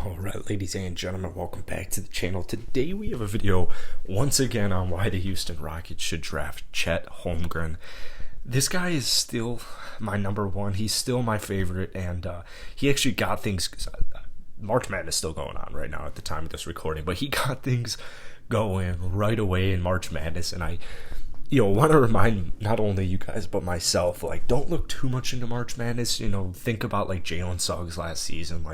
Alright, ladies and gentlemen, welcome back to the channel. Today we have a video once again on why the Houston Rockets should draft Chet Holmgren. This guy is still my number one. He's still my favorite, and he actually got things. March Madness is still going on right now at the time of this recording, but he got things going right away in March Madness, and I want to remind not only you guys but myself, don't look too much into March Madness. Think about Jalen Suggs last season,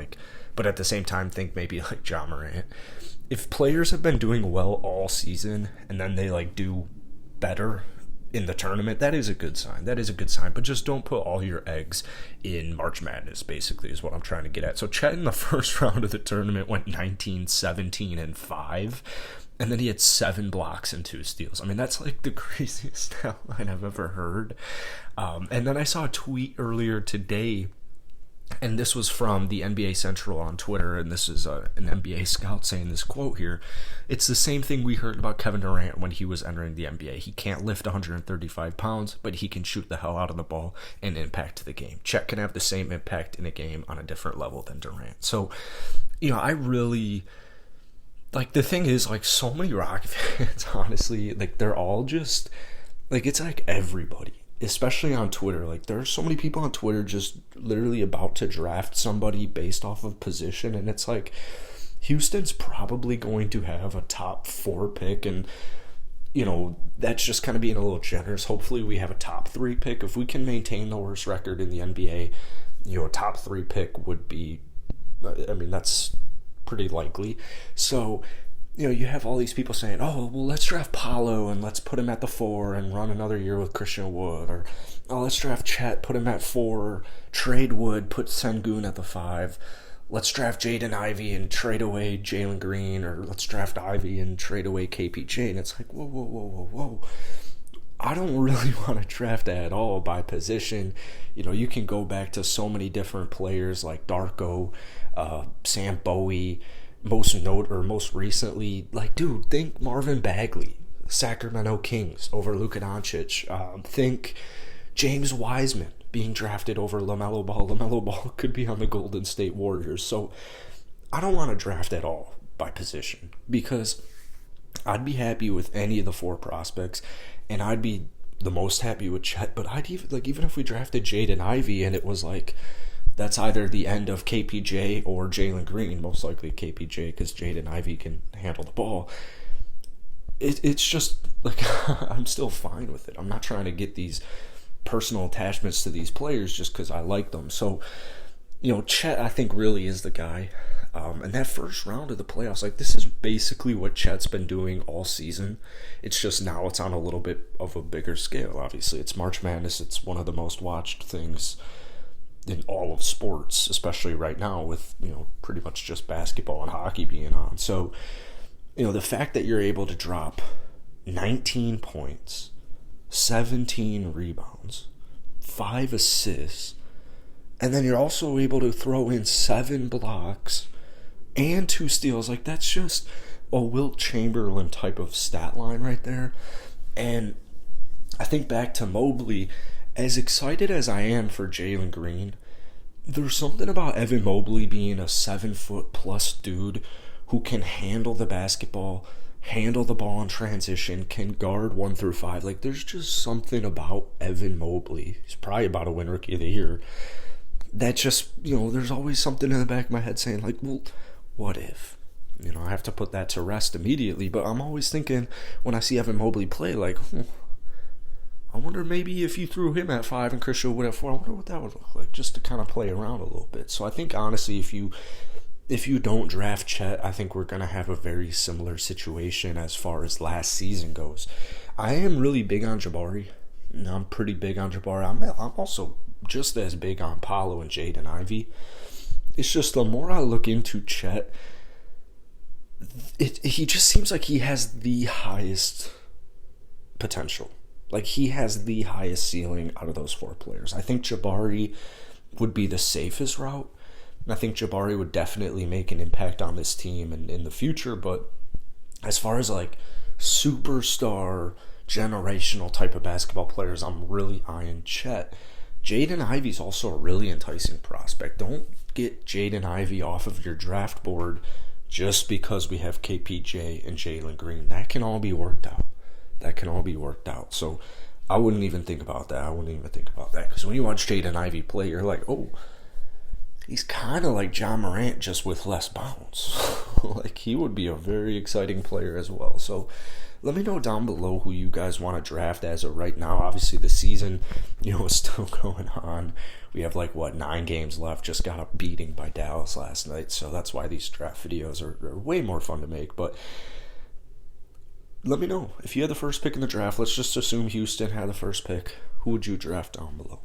but at the same time, think maybe like Ja Morant. If players have been doing well all season and then they do better in the tournament, that is a good sign. That is a good sign. But just don't put all your eggs in March Madness, basically, is what I'm trying to get at. So Chet in the first round of the tournament went 19, 17, and 5. And then he had 7 blocks and 2 steals. I mean, that's the craziest stat line I've ever heard. And then I saw a tweet earlier today, and this was from the NBA Central on Twitter, and this is an NBA scout saying this quote here. It's the same thing we heard about Kevin Durant when he was entering the NBA. He can't lift 135 pounds, but he can shoot the hell out of the ball and impact the game. Chet can have the same impact in a game on a different level than Durant. So, I really... the thing is, so many Rocket fans, honestly, they're all just, it's everybody, especially on Twitter. There are so many people on Twitter just literally about to draft somebody based off of position, and it's Houston's probably going to have a top 4 pick, and, that's just kind of being a little generous. Hopefully we have a top 3 pick. If we can maintain the worst record in the NBA, a top 3 pick would be, that's pretty likely. So, you have all these people saying, oh, well, let's draft Paolo and let's put him at the 4 and run another year with Christian Wood. Or, oh, let's draft Chet, put him at 4, trade Wood, put Sengun at the 5. Let's draft Jaden Ivey and trade away Jalen Green. Or let's draft Ivey and trade away KPJ. And it's whoa. I don't really want to draft at all by position. You can go back to so many different players like Darko, Sam Bowie, most recently, think Marvin Bagley, Sacramento Kings over Luka Doncic. Think James Wiseman being drafted over LaMelo Ball. LaMelo Ball could be on the Golden State Warriors. So I don't want to draft at all by position, because I'd be happy with any of the 4 prospects, and I'd be the most happy with Chet. But I'd even if we drafted Jaden Ivey and it was that's either the end of KPJ or Jalen Green, most likely KPJ because Jaden Ivey can handle the ball. It's just I'm still fine with it. I'm not trying to get these personal attachments to these players just because I like them. So, Chet, I think, really is the guy. And that first round of the playoffs, this is basically what Chet's been doing all season. It's just now it's on a little bit of a bigger scale, obviously. It's March Madness. It's one of the most watched things in all of sports, especially right now with, pretty much just basketball and hockey being on. So, the fact that you're able to drop 19 points, 17 rebounds, 5 assists, and then you're also able to throw in 7 blocks and 2 steals, that's just a Wilt Chamberlain type of stat line right there. And I think back to Mobley, as excited as I am for Jalen Green, there's something about Evan Mobley being a 7-foot-plus dude who can handle the basketball, handle the ball in transition, can guard 1 through 5. There's just something about Evan Mobley. He's probably about to win Rookie of the Year. That just, there's always something in the back of my head saying, well, what if? I have to put that to rest immediately, but I'm always thinking when I see Evan Mobley play, I wonder maybe if you threw him at 5 and Christian Wood at 4, I wonder what that would look like, just to kind of play around a little bit. So I think, honestly, if you don't draft Chet, I think we're going to have a very similar situation as far as last season goes. I am really big on Jabari. I'm pretty big on Jabari. I'm also just as big on Paolo and Jaden Ivey. It's just the more I look into Chet, he just seems like he has the highest potential. He has the highest ceiling out of those 4 players. I think Jabari would be the safest route. And I think Jabari would definitely make an impact on this team in the future. But as far as superstar, generational type of basketball players, I'm really eyeing Chet. Jaden Ivey's also a really enticing prospect. Don't get Jaden Ivey off of your draft board just because we have KPJ and Jalen Green. That can all be worked out. So I wouldn't even think about that. Because when you watch Jaden Ivey play, you're like, oh, he's kind of like John Morant, just with less bounce. Like, he would be a very exciting player as well. So let me know down below who you guys want to draft as of right now. Obviously, the season, is still going on. We have 9 games left. Just got a beating by Dallas last night. So that's why these draft videos are way more fun to make. But let me know if you had the first pick in the draft. Let's just assume Houston had the first pick. Who would you draft down below?